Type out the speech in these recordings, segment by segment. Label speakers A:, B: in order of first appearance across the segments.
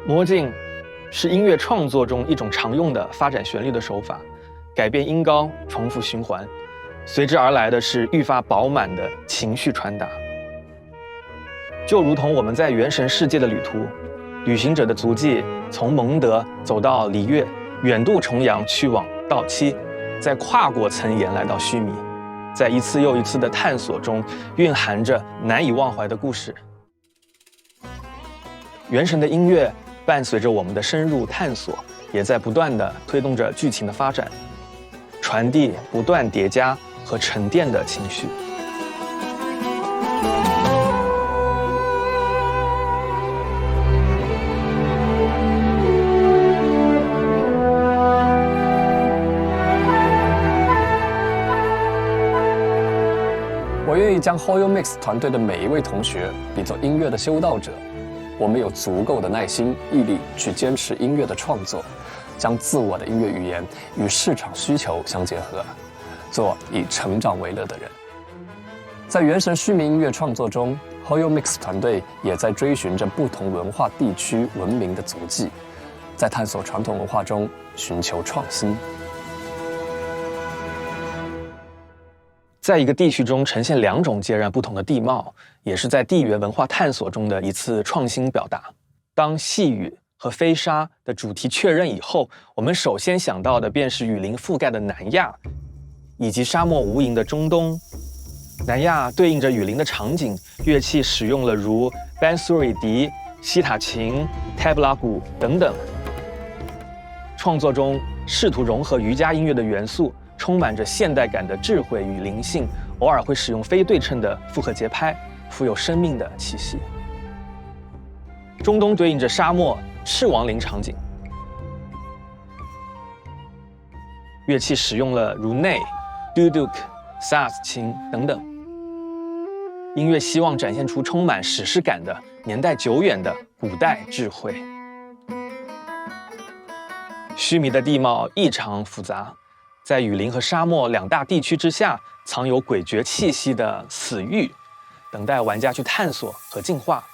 A: 魔镜是音乐创作中一种常用的发展旋律的手法，改变音高，重复循环，随之而来的是愈发饱满的情绪传达。就如同我们在原神世界的旅途，旅行者的足迹从蒙德走到里约，远渡重洋去往到期，再跨过层岩来到须弥，在一次又一次的探索中蕴含着难以忘怀的故事。原神的音乐伴随着我们的深入探索，也在不断地推动着剧情的发展，传递不断叠加和沉淀的情绪。
B: 我愿意将 Hoyo Mix 团队的每一位同学比作音乐的修道者。我们有足够的耐心、毅力去坚持音乐的创作，将自我的音乐语言与市场需求相结合，做以成长为乐的人。在原神虚拟音乐创作中 ，Hoyo Mix 团队也在追寻着不同文化地区文明的足迹，在探索传统文化中寻求创新。
A: 在一个地区中呈现两种截然不同的地貌，也是在地缘文化探索中的一次创新表达。当细雨和飞沙的主题确认以后，我们首先想到的便是雨林覆盖的南亚，以及沙漠无垠的中东。南亚对应着雨林的场景，乐器使用了如 bansuri 笛、西塔琴、tabla 鼓等等。创作中试图融合瑜伽音乐的元素，充满着现代感的智慧与灵性，偶尔会使用非对称的复合节拍，富有生命的气息。中东对应着沙漠、赤王林场景，乐器使用了如内、duduk、saz 琴等等。音乐希望展现出充满史诗感的、年代久远的古代智慧。须弥的地貌异常复杂，在雨林和沙漠两大地区之下，藏有诡谲气息的死域，等待玩家去探索和进化。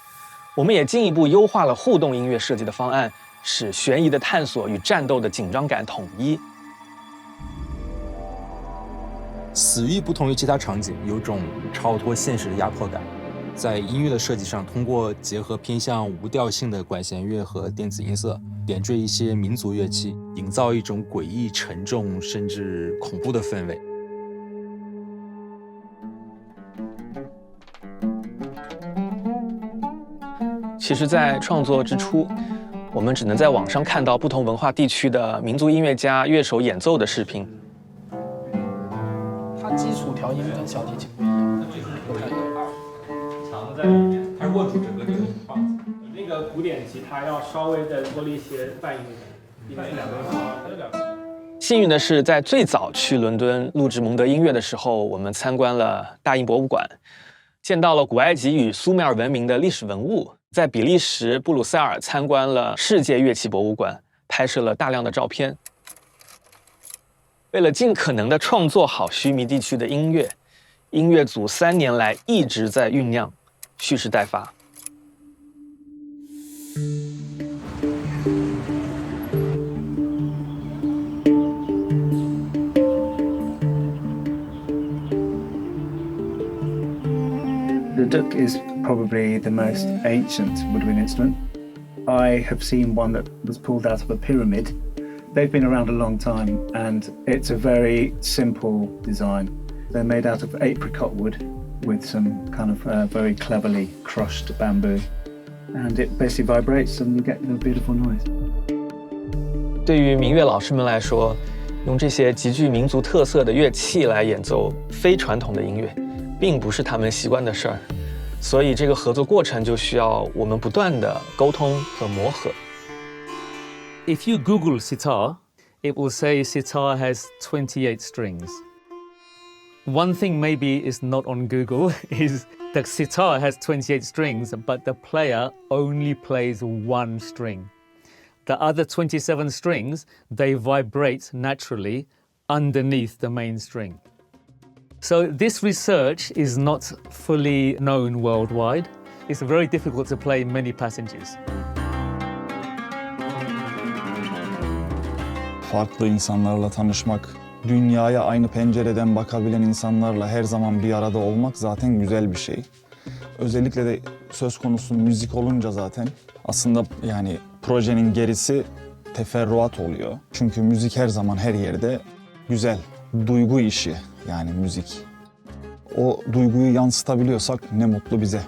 A: 我们也进一步优化了互动音乐设计的方案，使悬疑的探索与战斗的紧张感统一。
C: 死域不同于其他场景，有种超脱现实的压迫感。在音乐的设计上，通过结合偏向无调性的管弦乐和电子音色，点缀一些民族乐器，营造一种诡异、沉重甚至恐怖的氛围。
A: 其实在创作之初，我们只能在网上看到不同文化地区的民族音乐家、乐手演奏的视频。
D: 它基础调音跟小提琴不一样，不太一样。
E: 藏在里面，它握住整个这个框子。你那个古典吉他要稍微再多了一些半音的感觉，两个它有两个。
A: 幸运的是，在最早去伦敦录制蒙德音乐的时候，我们参观了大英博物馆，见到了古埃及与苏美尔文明的历史文物。在比利时布鲁塞尔参观了世界乐器博物馆，拍摄了大量的照片。为了尽可能的创作好须弥地区的音乐，音乐组3年来一直在酝酿，蓄势待发。
F: The duk is probably the most ancient woodwind instrument. I have seen one that was pulled out of a pyramid. They've been around a long time, and it's a very simple design. They're made out of apricot wood with some kind of very cleverly crushed bamboo. And it basically vibrates and you get a beautiful noise.
A: 对于民乐老师们来说，用这些极具民族特色的乐器来演奏非传统的音乐，并不是他们习惯的事儿，所以这个合作过程就需要我们不断的沟通和磨合。
G: If you Google sitar, it will say sitar has 28 strings. One thing maybe is not on Google is the sitar has 28 strings, but the player only plays one string. The other 27 strings, they vibrate naturally underneath the main string. So this research is not fully known worldwide. It's very difficult to play many passages.
H: farklı insanlarla tanışmak, dünyaya aynı pencereden bakabilen insanlarla her zaman bir arada olmak zaten güzel bir şey. Özellikle de söz konusu müzik olunca zaten aslında yani projenin gerisi teferruat oluyor. Çünkü müzik her zaman her yerde güzel, duygu işi yani müzik. O duyguyu yansıtabiliyorsak ne mutlu bize.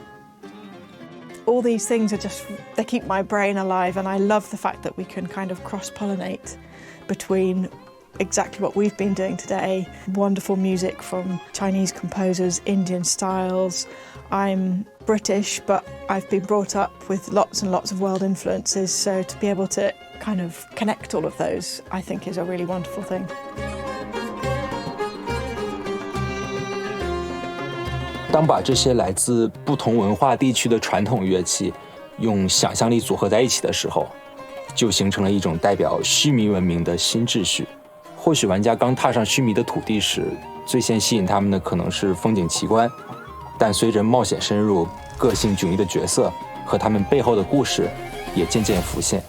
I: All these things are just, they keep my brain alive, and I love the fact that we can kind of cross-pollinate between exactly what we've been doing today. Wonderful music from Chinese composers, Indian styles. I'm British, but I've been brought up with lots and lots of world influences, so to be able to kind of connect all of those, I think is a really wonderful thing.
C: 当把这些来自不同文化地区的传统乐器用想象力组合在一起的时候，就形成了一种代表须弥文明的新秩序。或许玩家刚踏上须弥的土地时，最先吸引他们的可能是风景奇观，但随着冒险深入，个性迥异的角色和他们背后的故事也渐渐浮现。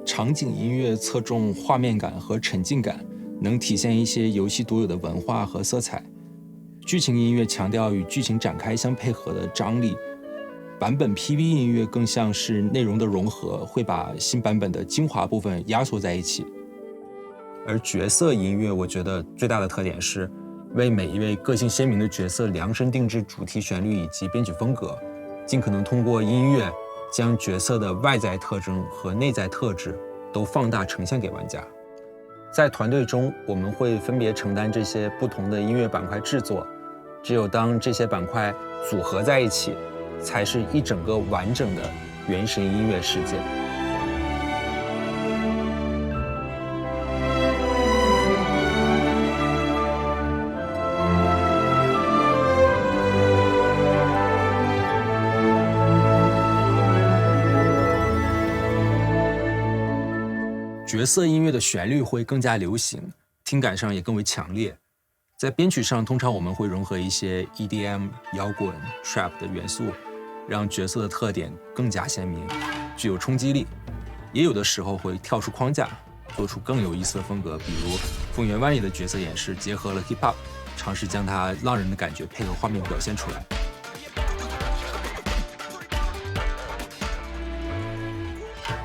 C: 场景音乐侧重画面感和沉浸感，能体现一些游戏独有的文化和色彩。剧情音乐强调与剧情展开相配合的张力，版本 PV 音乐更像是内容的融合，会把新版本的精华部分压缩在一起。而角色音乐，我觉得最大的特点是为每一位个性鲜明的角色量身定制主题旋律以及编曲风格，尽可能通过音乐将角色的外在特征和内在特质都放大呈现给玩家。在团队中，我们会分别承担这些不同的音乐板块制作，只有当这些板块组合在一起，才是一整个完整的原神音乐世界。角色音乐的旋律会更加流行，听感上也更为强烈。在编曲上，通常我们会融合一些 EDM、摇滚、Trap 的元素，让角色的特点更加鲜明，具有冲击力。也有的时候会跳出框架，做出更有意思的风格，比如《风原万里》的角色演示结合了 Hip Hop， 尝试将它浪人的感觉配合画面表现出来。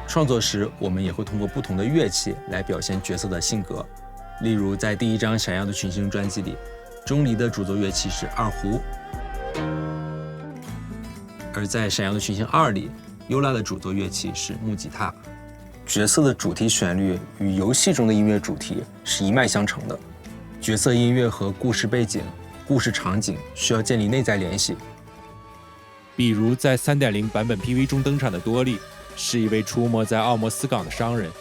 C: 创作时，我们也会通过不同的乐器来表现角色的性格。例如，在第一张《闪耀的群星》专辑里，钟离的主奏乐器是二胡；而在《闪耀的群星2》里，优拉的主奏乐器是木吉他。角色的主题旋律与游戏中的音乐主题是一脉相承的。角色音乐和故事背景、故事场景需要建立内在联系。
J: 比如在 3.0 版本 PV 中登场的多利，是一位出没在奥摩斯港的商人，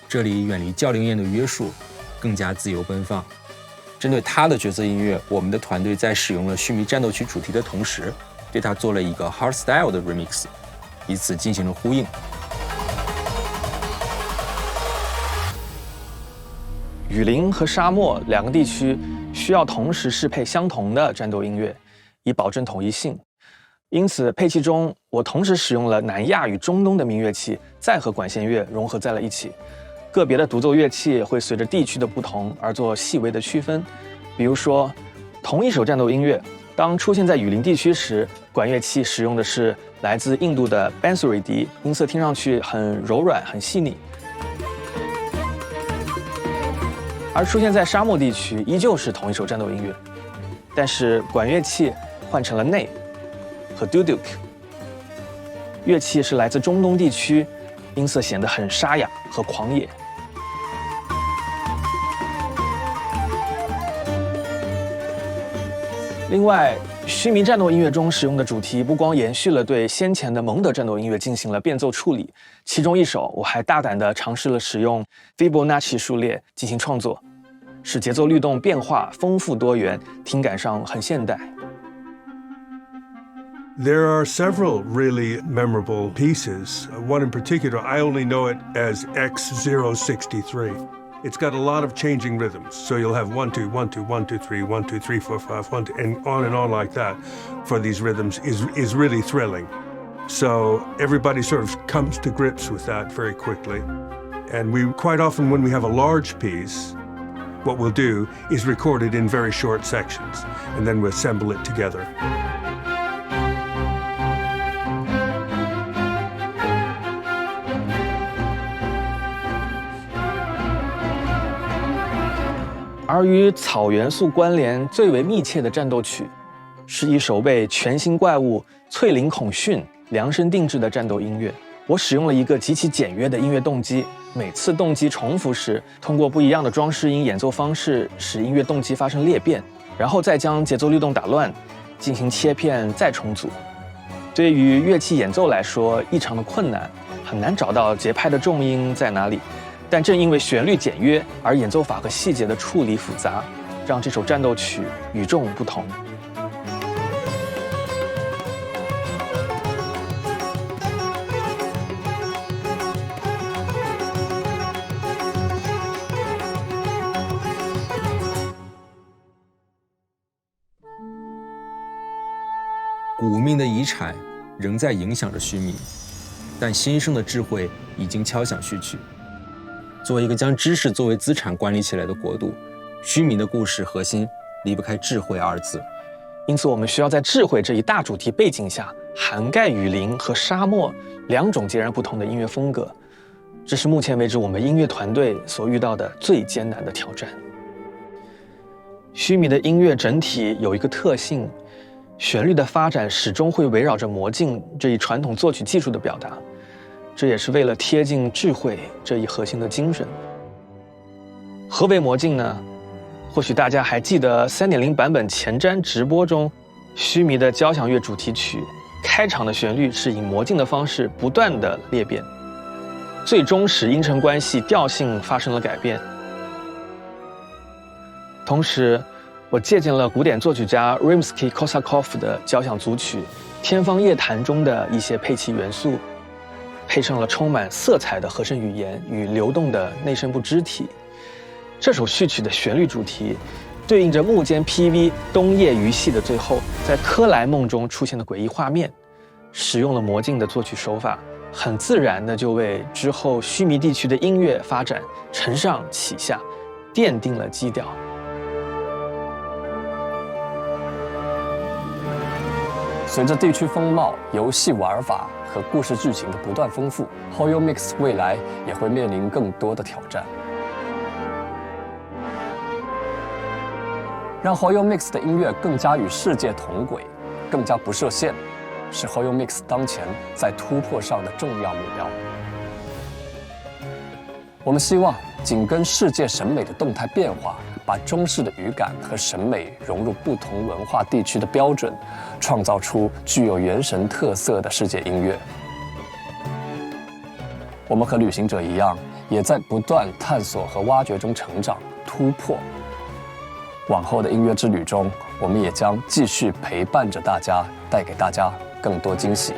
C: 这里远离教龄宴的约束，更加自由奔放。针对他的角色音乐，我们的团队在使用了须弥战斗曲主题的同时，对他做了一个 hardstyle 的 remix， 以此进行了呼应。
A: 雨林和沙漠两个地区需要同时适配相同的战斗音乐，以保证统一性。因此，配器中我同时使用了南亚与中东的民乐器，再和管弦乐融合在了一起。个别的独奏乐器会随着地区的不同而做细微的区分。比如说，同一首战斗音乐，当出现在雨林地区时，管乐器使用的是来自印度的 Bansuri 笛，音色听上去很柔软、很细腻。而出现在沙漠地区，依旧是同一首战斗音乐，但是管乐器换成了内和 duduk， 乐器是来自中东地区，音色显得很沙哑和狂野。另外，须弥战斗音乐中使用的主题不光延续了对先前的蒙德战斗音乐进行了变奏处理，其中一首我还大胆地尝试了使用 Fibonacci 数列进行创作，使节奏律动变化丰富多元，听感上很现代。
K: There are several really memorable pieces. One in particular, I only know it as X063. It's got a lot of changing rhythms. So you'll have 1 2 1 2 1 2 3 1 2 3 4 5 1 2, and on like that for these rhythms is really thrilling. So everybody sort of comes to grips with that very quickly. And we quite often, when we have a large piece, what we'll do is record it in very short sections, and then we assemble it together.
A: 而与草元素关联最为密切的战斗曲，是一首为全新怪物翠林孔逊量身定制的战斗音乐。我使用了一个极其简约的音乐动机，每次动机重复时，通过不一样的装饰音演奏方式，使音乐动机发生裂变，然后再将节奏律动打乱，进行切片再重组。对于乐器演奏来说，异常的困难，很难找到节拍的重音在哪里。但正因为旋律简约，而演奏法和细节的处理复杂，让这首战斗曲与众不同。
C: 古命的遗产仍在影响着须弥，但新生的智慧已经敲响序曲。作为一个将知识作为资产管理起来的国度，须弥的故事核心离不开智慧二字。
A: 因此，我们需要在智慧这一大主题背景下，涵盖雨林和沙漠两种截然不同的音乐风格。这是目前为止我们音乐团队所遇到的最艰难的挑战。须弥的音乐整体有一个特性，旋律的发展始终会围绕着魔镜这一传统作曲技术的表达。这也是为了贴近智慧这一核心的精神。何为魔镜呢？或许大家还记得 3.0 版本前瞻直播中，须弥的交响乐主题曲开场的旋律是以魔镜的方式不断的裂变，最终使音程关系调性发生了改变。同时，我借鉴了古典作曲家 Rimsky-Korsakov 的交响组曲《天方夜谭》中的一些配器元素，配上了充满色彩的和声语言与流动的内声部肢体。这首序曲的旋律主题对应着幕间 PV 冬夜鱼戏的最后，在科莱梦中出现的诡异画面，使用了魔镜的作曲手法，很自然的就为之后须弥地区的音乐发展承上启下，奠定了基调。
B: 随着地区风貌、游戏玩法和故事剧情的不断丰富， Hoyo Mix 未来也会面临更多的挑战。让 Hoyo Mix 的音乐更加与世界同轨，更加不设限，是 Hoyo Mix 当前在突破上的重要目标。我们希望紧跟世界审美的动态变化，把中式的语感和审美融入不同文化地区的标准，创造出具有原神特色的世界音乐。我们和旅行者一样，也在不断探索和挖掘中成长、突破。往后的音乐之旅中，我们也将继续陪伴着大家，带给大家更多惊喜。